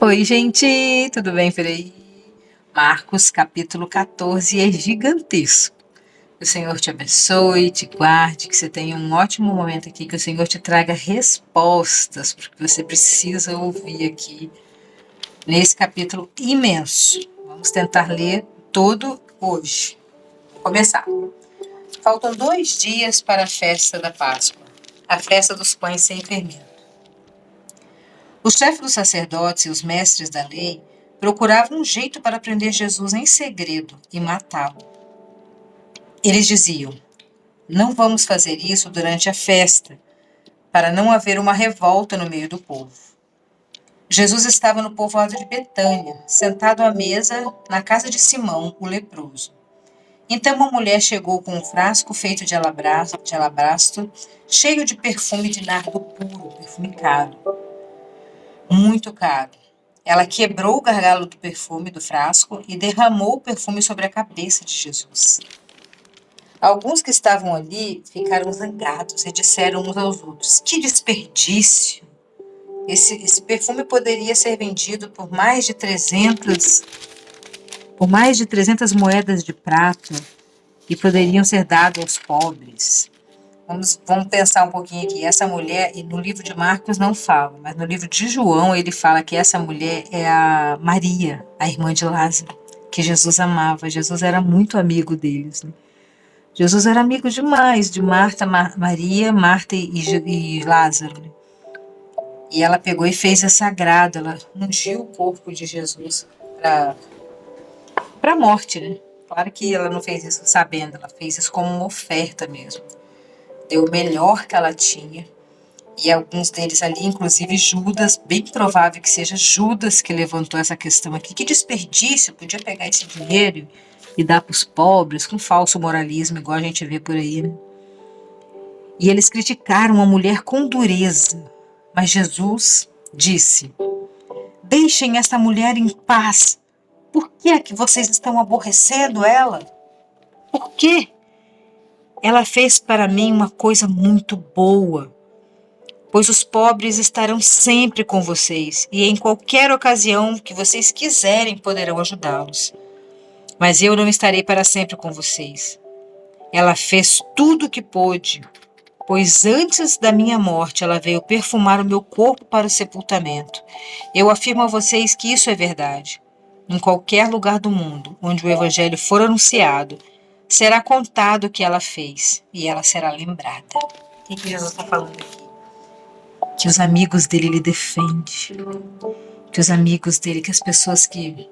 Oi, gente, tudo bem por aí? Marcos capítulo 14 é gigantesco. Que o Senhor te abençoe, te guarde, que você tenha um ótimo momento aqui, que o Senhor te traga respostas para o que você precisa ouvir aqui nesse capítulo imenso. Vamos tentar ler todo hoje. Vou começar. Faltam 2 dias para a festa da Páscoa, a festa dos pães sem fermento. Os chefes dos sacerdotes e os mestres da lei procuravam um jeito para prender Jesus em segredo e matá-lo. Eles diziam: não vamos fazer isso durante a festa, para não haver uma revolta no meio do povo. Jesus estava no povoado de Betânia, sentado à mesa na casa de Simão, o leproso. Então uma mulher chegou com um frasco feito de alabastro, cheio de perfume de nardo puro, perfume caro, muito caro. Ela quebrou o gargalo do perfume do frasco e derramou o perfume sobre a cabeça de Jesus. Alguns que estavam ali ficaram zangados e disseram uns aos outros: que desperdício! Esse perfume poderia ser vendido por mais de 300 moedas de prata e poderiam ser dados aos pobres. Vamos pensar um pouquinho aqui. Essa mulher, e no livro de Marcos não fala, mas no livro de João ele fala que essa mulher é a Maria, a irmã de Lázaro, que Jesus amava. Jesus era muito amigo deles, né? Jesus era amigo demais de Marta, Maria, Marta e Lázaro, né? E ela pegou e fez essa agrado, ela ungiu o corpo de Jesus para a morte, né? Claro que ela não fez isso sabendo, ela fez isso como uma oferta mesmo. Deu o melhor que ela tinha. E alguns deles ali, inclusive Judas, bem provável que seja Judas que levantou essa questão aqui. Que desperdício, podia pegar esse dinheiro e dar para os pobres, com falso moralismo, igual a gente vê por aí, né? E eles criticaram a mulher com dureza. Mas Jesus disse: deixem esta mulher em paz. Por que é que vocês estão aborrecendo ela? Por quê? Ela fez para mim uma coisa muito boa, pois os pobres estarão sempre com vocês e em qualquer ocasião que vocês quiserem poderão ajudá-los. Mas eu não estarei para sempre com vocês. Ela fez tudo o que pôde, pois antes da minha morte ela veio perfumar o meu corpo para o sepultamento. Eu afirmo a vocês que isso é verdade. Em qualquer lugar do mundo onde o evangelho for anunciado, será contado o que ela fez e ela será lembrada. O que Jesus está falando aqui? Que os amigos dele ele defende, que os amigos dele, que as pessoas que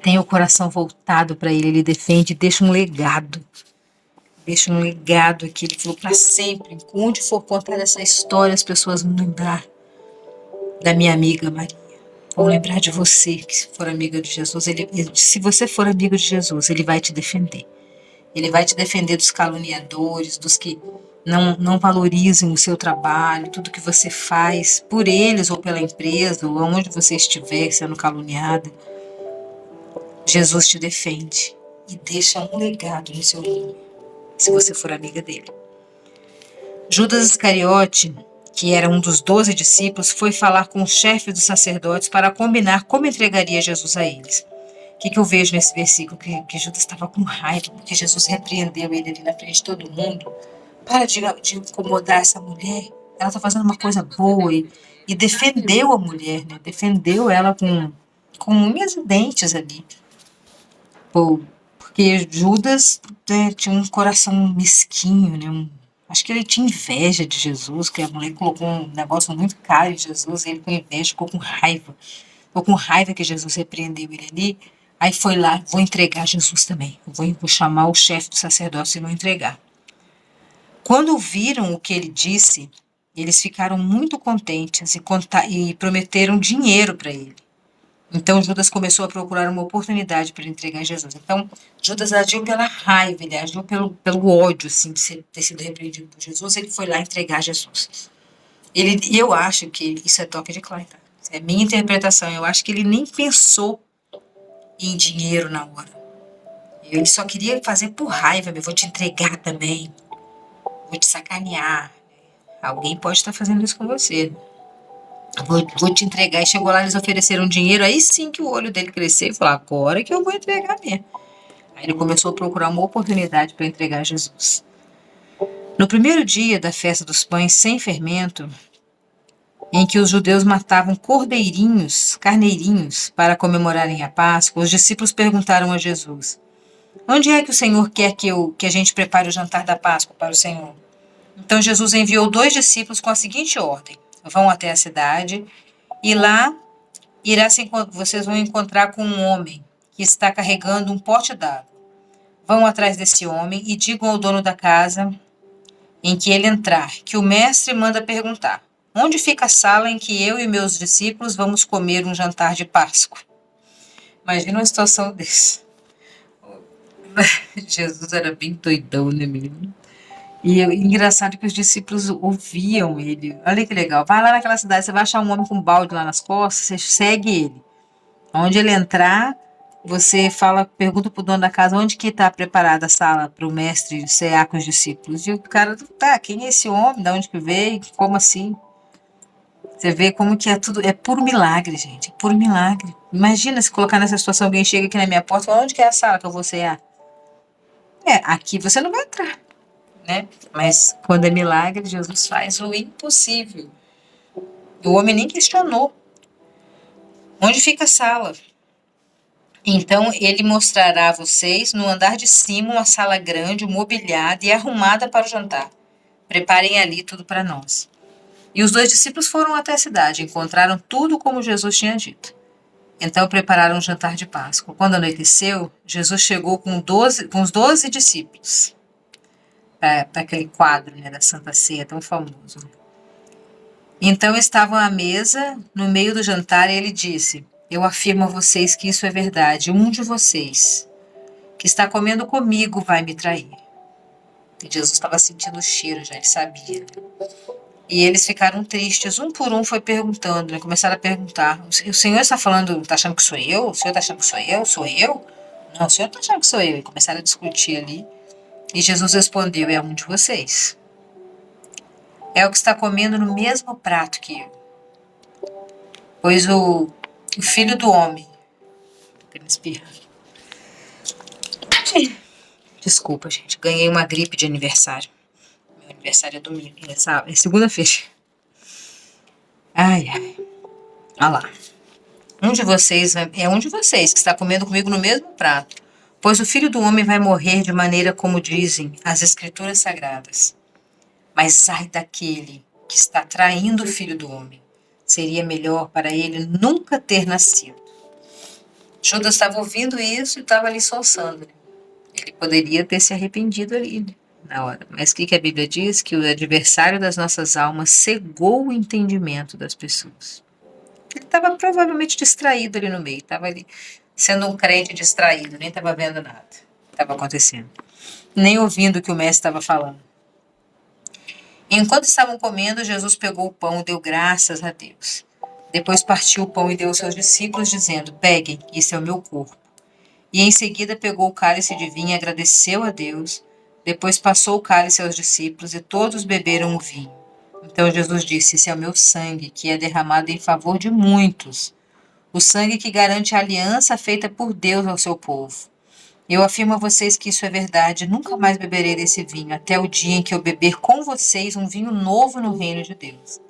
têm o coração voltado para ele defende, deixa um legado. Deixa um legado aqui, ele falou para sempre. Onde for contar essa história, as pessoas vão lembrar da minha amiga Maria. Vão lembrar de você, que se for amiga de Jesus. Se você for amigo de Jesus, ele vai te defender. Ele vai te defender dos caluniadores, dos que não valorizam o seu trabalho, tudo que você faz por eles ou pela empresa, ou aonde você estiver sendo caluniada. Jesus te defende e deixa um legado no seu nome, se você for amiga dele. Judas Iscariote, que era um dos 12 discípulos, foi falar com o chefe dos sacerdotes para combinar como entregaria Jesus a eles. O que eu vejo nesse versículo? Que Judas estava com raiva, porque Jesus repreendeu ele ali na frente de todo mundo. Para de incomodar essa mulher, ela está fazendo uma coisa boa e defendeu a mulher, né? Defendeu ela com unhas e dentes ali. Pô, porque Judas, né, tinha um coração mesquinho, né? Acho que ele tinha inveja de Jesus, que a mulher colocou um negócio muito caro em Jesus, e ele com inveja, ficou com raiva. Ficou com raiva que Jesus repreendeu ele ali. Aí foi lá, vou entregar Jesus também. Vou chamar o chefe do sacerdócio e vou entregar. Quando viram o que ele disse, eles ficaram muito contentes e prometeram dinheiro para ele. Então Judas começou a procurar uma oportunidade para entregar Jesus. Então Judas agiu pela raiva, ele agiu pelo ódio assim, de ter sido repreendido por Jesus. Ele foi lá entregar Jesus. Eu acho que isso é toque de Clayton. É minha interpretação. Eu acho que ele nem pensou em dinheiro na hora. Ele só queria fazer por raiva. Eu vou te entregar também. Vou te sacanear. Alguém pode estar fazendo isso com você. Vou te entregar. E chegou lá, eles ofereceram dinheiro, aí sim que o olho dele cresceu e falou, agora que eu vou entregar mesmo. Aí ele começou a procurar uma oportunidade para entregar Jesus. No primeiro dia da festa dos pães sem fermento, em que os judeus matavam cordeirinhos, carneirinhos, para comemorarem a Páscoa, os discípulos perguntaram a Jesus: onde é que o Senhor quer que a gente prepare o jantar da Páscoa para o Senhor? Então Jesus enviou 2 discípulos com a seguinte ordem: vão até a cidade e lá vocês vão encontrar com um homem que está carregando um pote d'água. Vão atrás desse homem e digam ao dono da casa em que ele entrar que o mestre manda perguntar: onde fica a sala em que eu e meus discípulos vamos comer um jantar de Páscoa? Imagina uma situação desse. Jesus era bem doidão, né, menino? E engraçado que os discípulos ouviam ele. Olha que legal. Vai lá naquela cidade, você vai achar um homem com um balde lá nas costas, você segue ele. Onde ele entrar, você fala, pergunta pro dono da casa onde que está preparada a sala para o mestre cear com os discípulos. E o cara, tá, quem é esse homem? De onde que veio? Como assim? Você vê como que é tudo, é puro milagre, gente, é puro milagre. Imagina se colocar nessa situação, alguém chega aqui na minha porta e fala, onde que é a sala que eu vou cear? Aqui você não vai entrar, né? Mas quando é milagre, Jesus faz o impossível. O homem nem questionou. Onde fica a sala? Então ele mostrará a vocês no andar de cima uma sala grande, mobiliada e arrumada para o jantar. Preparem ali tudo para nós. E os 2 discípulos foram até a cidade, encontraram tudo como Jesus tinha dito. Então prepararam um jantar de Páscoa. Quando anoiteceu, Jesus chegou com os 12 discípulos para aquele quadro, né, da Santa Ceia tão famoso. Então estavam à mesa, no meio do jantar, e ele disse: eu afirmo a vocês que isso é verdade. Um de vocês que está comendo comigo vai me trair. E Jesus estava sentindo o cheiro, já ele sabia. E eles ficaram tristes, um por um foi perguntando, né? Começaram a perguntar: o senhor está falando, está achando que sou eu? O senhor está achando que sou eu? Sou eu? Não, o senhor está achando que sou eu. E começaram a discutir ali. E Jesus respondeu: é um de vocês. É o que está comendo no mesmo prato que eu. Pois o filho do homem. Desculpa, gente. Ganhei uma gripe de aniversário. Meu aniversário é domingo. É segunda-feira. Ai, ai. Olha lá. Um de vocês que está comendo comigo no mesmo prato. Pois o filho do homem vai morrer de maneira como dizem as escrituras sagradas. Mas ai daquele que está traindo o filho do homem. Seria melhor para ele nunca ter nascido. Judas estava ouvindo isso e estava ali soluçando. Ele poderia ter se arrependido ali, né, na hora. Mas o que a Bíblia diz? Que o adversário das nossas almas cegou o entendimento das pessoas. Ele estava provavelmente distraído ali no meio. Estava ali sendo um crente distraído. Nem estava vendo nada que estava acontecendo. Nem ouvindo o que o mestre estava falando. Enquanto estavam comendo, Jesus pegou o pão e deu graças a Deus. Depois partiu o pão e deu aos seus discípulos, dizendo: peguem, isso é o meu corpo. E em seguida pegou o cálice de vinho e agradeceu a Deus. Depois passou o cálice aos discípulos e todos beberam o vinho. Então Jesus disse: esse é o meu sangue, que é derramado em favor de muitos. O sangue que garante a aliança feita por Deus ao seu povo. Eu afirmo a vocês que isso é verdade. Nunca mais beberei desse vinho, até o dia em que eu beber com vocês um vinho novo no reino de Deus.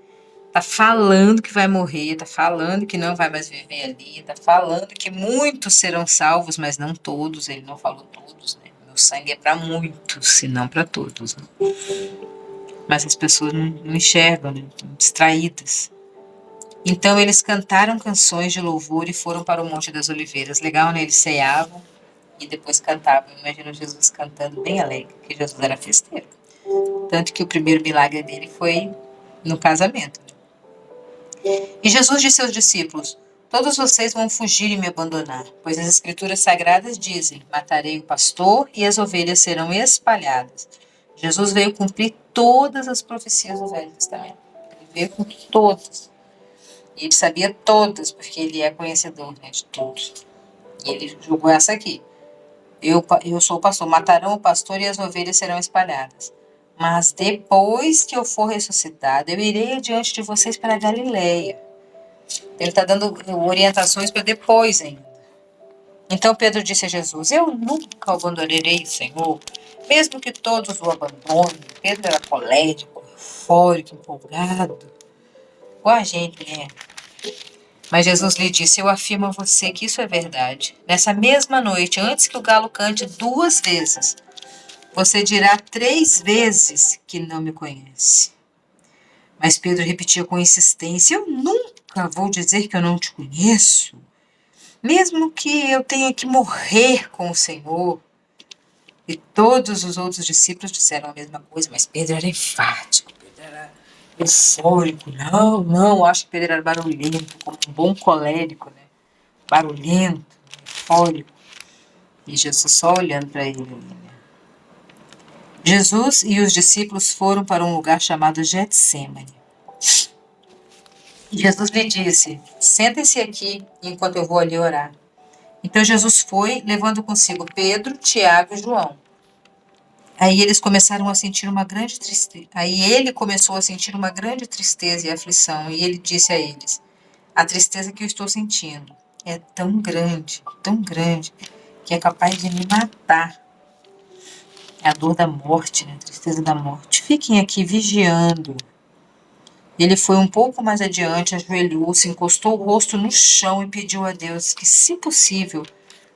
Tá falando que vai morrer, tá falando que não vai mais viver ali, tá falando que muitos serão salvos, mas não todos. Ele não falou todos, né? Meu sangue é para muitos, e não para todos. Né? Mas as pessoas não enxergam, né? Estão distraídas. Então eles cantaram canções de louvor e foram para o Monte das Oliveiras. Legal, né? Eles ceavam e depois cantavam. Imagina Jesus cantando bem alegre, porque Jesus era festeiro. Tanto que o primeiro milagre dele foi no casamento. E Jesus disse aos discípulos: todos vocês vão fugir e me abandonar, pois as escrituras sagradas dizem: matarei o pastor e as ovelhas serão espalhadas. Jesus veio cumprir todas as profecias do Velho Testamento. Ele veio com todas. E ele sabia todas, porque ele é conhecedor, né, de todos. E ele julgou essa aqui. Eu sou o pastor, matarão o pastor e as ovelhas serão espalhadas. Mas depois que eu for ressuscitado, eu irei adiante de vocês para a Galileia. Ele está dando orientações para depois ainda. Então Pedro disse a Jesus: eu nunca o abandonarei, Senhor, mesmo que todos o abandonem. Pedro era colérico, eufórico, empolgado, igual a gente, né? Mas Jesus lhe disse: eu afirmo a você que isso é verdade. Nessa mesma noite, antes que o galo cante 2 vezes, você dirá 3 vezes que não me conhece. Mas Pedro repetia com insistência: eu nunca vou dizer que eu não te conheço, mesmo que eu tenha que morrer com o Senhor. E todos os outros discípulos disseram a mesma coisa, mas Pedro era enfático, Pedro era eufórico. Não, não, acho que Pedro era barulhento, como um bom colérico, né? Barulhento, eufórico. E Jesus só olhando para ele. Né? Jesus e os discípulos foram para um lugar chamado Getsêmani. Jesus lhe disse: sentem-se aqui enquanto eu vou ali orar. Então Jesus foi, levando consigo Pedro, Tiago e João. Aí eles começaram a sentir uma grande tristeza. Aí ele começou a sentir uma grande tristeza e aflição, e ele disse a eles: a tristeza que eu estou sentindo é tão grande, que é capaz de me matar. É a dor da morte, né? A tristeza da morte. Fiquem aqui vigiando. Ele foi um pouco mais adiante, ajoelhou-se, encostou o rosto no chão e pediu a Deus que, se possível,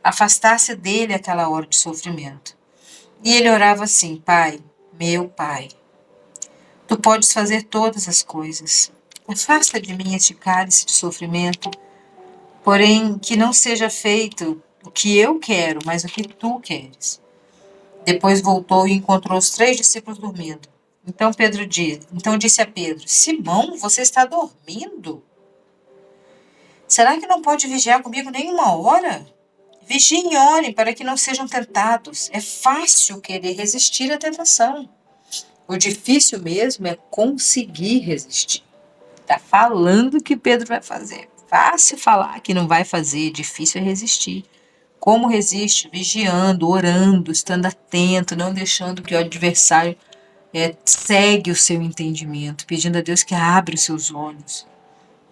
afastasse dele aquela hora de sofrimento. E ele orava assim: Pai, meu Pai, tu podes fazer todas as coisas. Afasta de mim este cálice de sofrimento, porém que não seja feito o que eu quero, mas o que tu queres. Depois voltou e encontrou os 3 discípulos dormindo. Então disse a Pedro: Simão, você está dormindo? Será que não pode vigiar comigo nem 1 hora? Vigiem e orem para que não sejam tentados. É fácil querer resistir à tentação. O difícil mesmo é conseguir resistir. Está falando o que Pedro vai fazer. Fácil falar que não vai fazer, difícil é resistir. Como resiste? Vigiando, orando, estando atento, não deixando que o adversário segue o seu entendimento, pedindo a Deus que abra os seus olhos.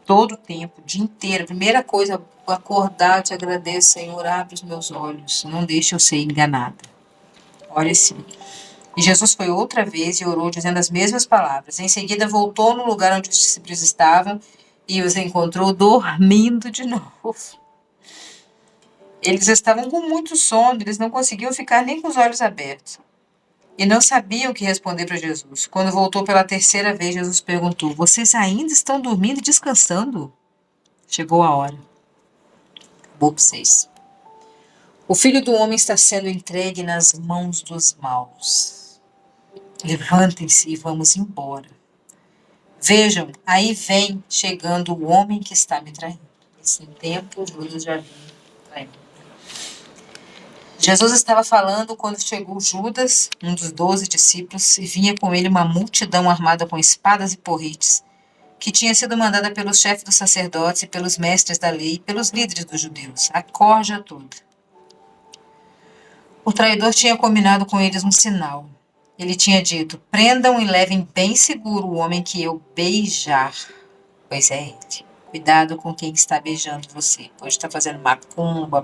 Todo o tempo, o dia inteiro. A primeira coisa, acordar, te agradeço, Senhor, abre os meus olhos, não deixe eu ser enganada. Ore sim. E Jesus foi outra vez e orou, dizendo as mesmas palavras. Em seguida, voltou no lugar onde os discípulos estavam e os encontrou dormindo de novo. Eles estavam com muito sono, eles não conseguiam ficar nem com os olhos abertos. E não sabiam o que responder para Jesus. Quando voltou pela 3ª vez, Jesus perguntou: vocês ainda estão dormindo e descansando? Chegou a hora. Acabou para vocês. O Filho do Homem está sendo entregue nas mãos dos maus. Levantem-se e vamos embora. Vejam, aí vem chegando o homem que está me traindo. Nesse tempo, Judas já vinha traindo. Jesus estava falando quando chegou Judas, um dos 12 discípulos, e vinha com ele uma multidão armada com espadas e porretes, que tinha sido mandada pelos chefes dos sacerdotes e pelos mestres da lei e pelos líderes dos judeus, a corja toda. O traidor tinha combinado com eles um sinal. Ele tinha dito: prendam e levem bem seguro o homem que eu beijar. Pois é ele. Cuidado com quem está beijando você. Pode estar fazendo macumba,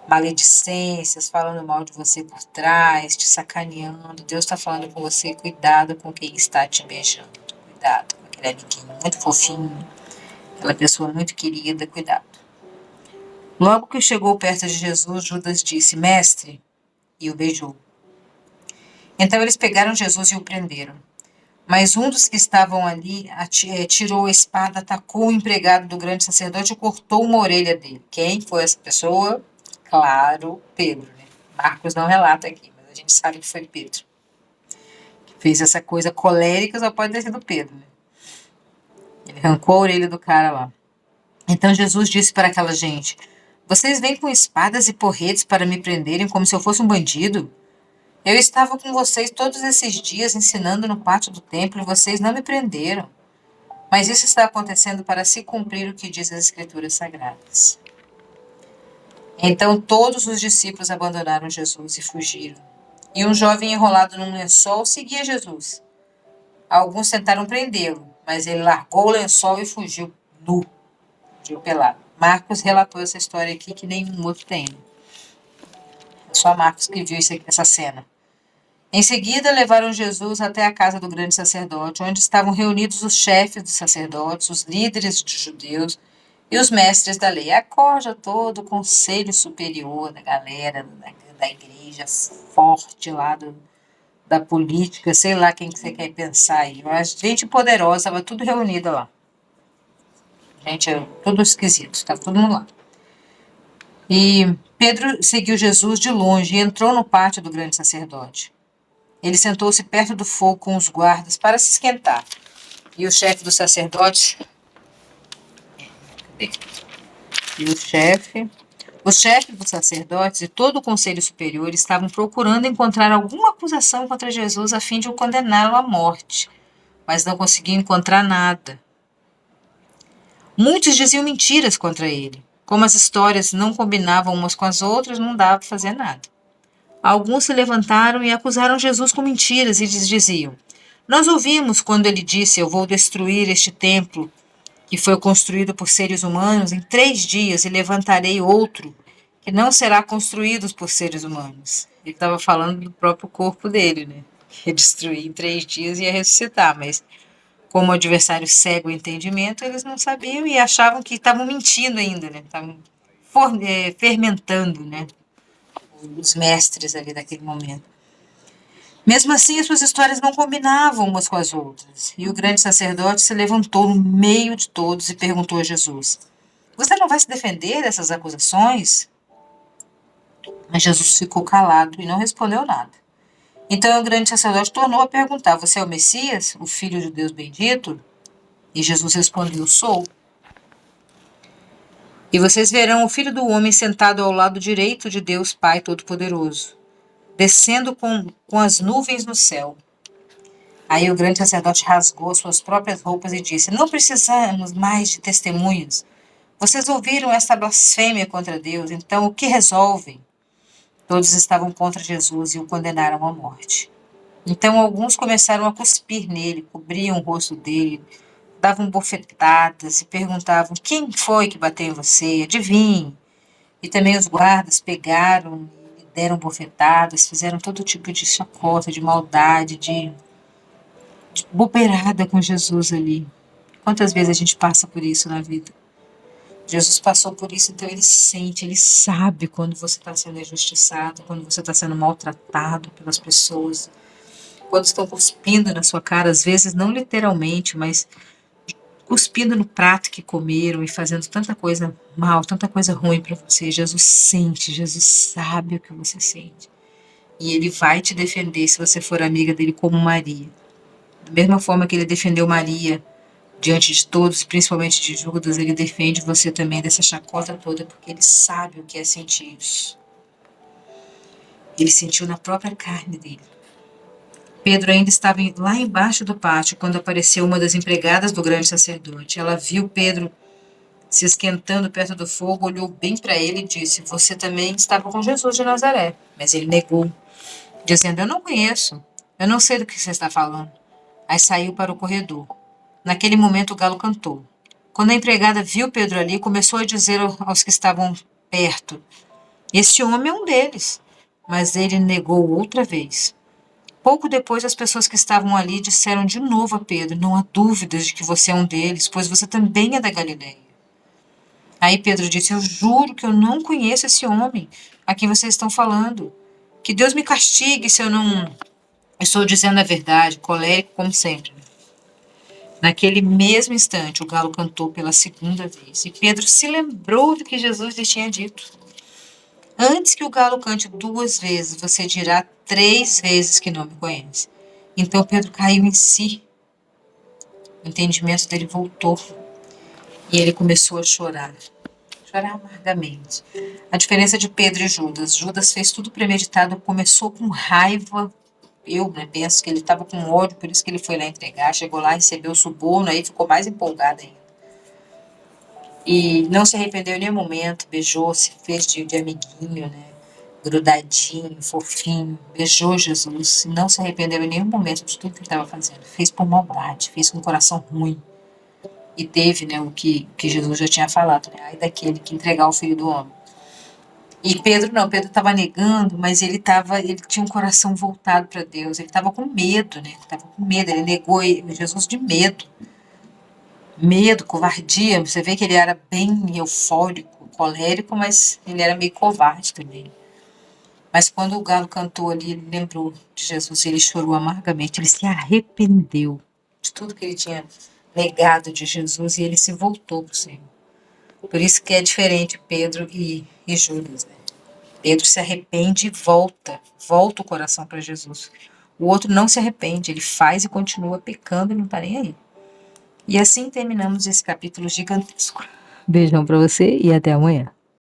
maledicências, falando mal de você por trás, te sacaneando. Deus está falando com você: cuidado com quem está te beijando. Cuidado com aquele amiguinho muito fofinho, aquela pessoa muito querida. Cuidado. Logo que chegou perto de Jesus, Judas disse: mestre, e o beijou. Então eles pegaram Jesus e o prenderam. Mas um dos que estavam ali tirou a espada, atacou o empregado do grande sacerdote e cortou uma orelha dele. Quem foi essa pessoa? Claro, Pedro. Né? Marcos não relata aqui, mas a gente sabe que foi Pedro. Que fez essa coisa colérica, só pode ter sido Pedro. Né? Ele arrancou a orelha do cara lá. Então Jesus disse para aquela gente: vocês vêm com espadas e porretes para me prenderem como se eu fosse um bandido? Eu estava com vocês todos esses dias ensinando no pátio do templo e vocês não me prenderam. Mas isso está acontecendo para se cumprir o que diz as Escrituras Sagradas. Então todos os discípulos abandonaram Jesus e fugiram. E um jovem enrolado num lençol seguia Jesus. Alguns tentaram prendê-lo, mas ele largou o lençol e fugiu nu. de pelado. Marcos relatou essa história aqui que nenhum outro tem. Só Marcos que viu essa cena. Em seguida, levaram Jesus até a casa do grande sacerdote, onde estavam reunidos os chefes dos sacerdotes, os líderes dos judeus e os mestres da lei. A corja todo, o conselho superior da galera, da igreja forte lá, da política, sei lá quem que você quer pensar aí. Mas gente poderosa, estava tudo reunido lá. Gente, tudo esquisito, estava todo mundo lá. E Pedro seguiu Jesus de longe e entrou no pátio do grande sacerdote. Ele sentou-se perto do fogo com os guardas para se esquentar. E o chefe dos sacerdotes. Os chefes dos sacerdotes e todo o conselho superior estavam procurando encontrar alguma acusação contra Jesus a fim de o condená-lo à morte, mas não conseguiam encontrar nada. Muitos diziam mentiras contra ele. Como as histórias não combinavam umas com as outras, não dava para fazer nada. Alguns se levantaram e acusaram Jesus com mentiras e lhes diziam: Nós ouvimos quando ele disse: Eu vou destruir este templo que foi construído por seres humanos em 3 dias e levantarei outro que não será construído por seres humanos. Ele estava falando do próprio corpo dele, né? Que ia destruir em 3 dias e ia ressuscitar, mas como o adversário cega o entendimento, eles não sabiam e achavam que estavam mentindo ainda, né? Estavam fermentando, né? Os mestres ali daquele momento. Mesmo assim, as suas histórias não combinavam umas com as outras. E o grande sacerdote se levantou no meio de todos e perguntou a Jesus: Você não vai se defender dessas acusações? Mas Jesus ficou calado e não respondeu nada. Então o grande sacerdote tornou a perguntar: Você é o Messias, o Filho de Deus bendito? E Jesus respondeu: Sou. E vocês verão o Filho do Homem sentado ao lado direito de Deus Pai Todo-Poderoso, descendo com as nuvens no céu. Aí o grande sacerdote rasgou suas próprias roupas e disse: Não precisamos mais de testemunhas. Vocês ouviram esta blasfêmia contra Deus, então o que resolvem? Todos estavam contra Jesus e o condenaram à morte. Então alguns começaram a cuspir nele, cobriam o rosto dele, davam bofetadas e perguntavam: Quem foi que bateu em você? Adivinhe. E também os guardas pegaram e deram bofetadas, fizeram todo tipo de chacota, de maldade, de bobeirada com Jesus ali. Quantas vezes a gente passa por isso na vida? Jesus passou por isso, então ele sente, ele sabe quando você está sendo injustiçado, quando você está sendo maltratado pelas pessoas, quando estão cuspindo na sua cara, às vezes não literalmente, mas cuspindo no prato que comeram e fazendo tanta coisa mal, tanta coisa ruim para você. Jesus sente, Jesus sabe o que você sente. E ele vai te defender se você for amiga dele como Maria. Da mesma forma que ele defendeu Maria diante de todos, principalmente de Judas, ele defende você também dessa chacota toda, porque ele sabe o que é sentir isso. Ele sentiu na própria carne dele. Pedro ainda estava lá embaixo do pátio quando apareceu uma das empregadas do grande sacerdote. Ela viu Pedro se esquentando perto do fogo, olhou bem para ele e disse: Você também estava com Jesus de Nazaré. Mas ele negou, dizendo: Eu não conheço, eu não sei do que você está falando. Aí saiu para o corredor. Naquele momento o galo cantou. Quando a empregada viu Pedro ali, começou a dizer aos que estavam perto: Este homem é um deles. Mas ele negou outra vez. Pouco depois, as pessoas que estavam ali disseram de novo a Pedro: Não há dúvidas de que você é um deles, pois você também é da Galileia. Aí Pedro disse: Eu juro que eu não conheço esse homem a quem vocês estão falando. Que Deus me castigue se eu não estou dizendo a verdade, colérico como sempre. Naquele mesmo instante, o galo cantou pela segunda vez, e Pedro se lembrou do que Jesus lhe tinha dito. Antes que o galo cante 2 vezes, você dirá 3 vezes que não me conhece. Então Pedro caiu em si. O entendimento dele voltou. E ele começou a chorar. Chorar amargamente. A diferença de Pedro e Judas. Judas fez tudo premeditado, começou com raiva. Eu, né, penso que ele estava com ódio, por isso que ele foi lá entregar. Chegou lá, recebeu o suborno, aí ficou mais empolgado ainda. E não se arrependeu em nenhum momento, beijou, se fez de amiguinho, né? Grudadinho, fofinho, beijou Jesus, e não se arrependeu em nenhum momento de tudo que ele estava fazendo. Fez por maldade, fez com o coração ruim. e teve, né, o que Jesus já tinha falado, né, ai daquele que entregar o Filho do Homem. E Pedro não, Pedro estava negando, mas ele tinha um coração voltado para Deus, ele estava com medo, né, estava com medo, ele negou Jesus de medo. Medo, covardia, você vê que ele era bem eufórico, colérico, mas ele era meio covarde também. Mas quando o galo cantou ali, ele lembrou de Jesus e ele chorou amargamente. Ele se arrependeu de tudo que ele tinha negado de Jesus e ele se voltou para o Senhor. Por isso que é diferente Pedro e Judas, né? Pedro se arrepende e volta o coração para Jesus. O outro não se arrepende, ele faz e continua pecando e não está nem aí. E assim terminamos esse capítulo gigantesco. Beijão para você e até amanhã.